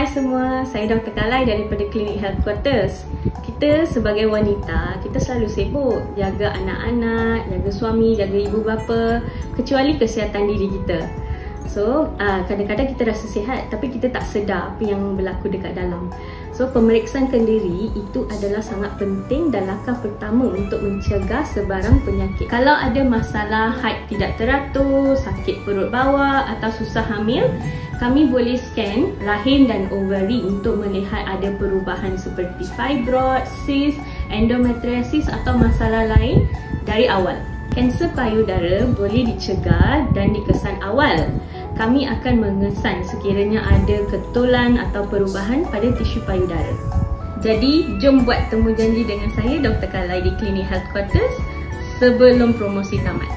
Hai semua, saya Dr. Kalai daripada Klinik Health Quarters. Kita sebagai wanita, kita selalu sibuk jaga anak-anak, jaga suami, jaga ibu bapa, kecuali kesihatan diri kita. So, kadang-kadang kita rasa sihat tapi kita tak sedar apa yang berlaku dekat dalam. So, pemeriksaan kendiri itu adalah sangat penting dan langkah pertama untuk mencegah sebarang penyakit. Kalau ada masalah haid tidak teratur, sakit perut bawah atau susah hamil, kami boleh scan rahim dan ovary untuk melihat ada perubahan seperti fibroid, cyst, endometriosis atau masalah lain dari awal. Kanser payudara boleh dicegah dan dikesan awal. Kami akan mengesan sekiranya ada ketulan atau perubahan pada tisu payudara. Jadi, jom buat temu janji dengan saya Dr. Kalai di Klinik Health Quarters sebelum promosi tamat.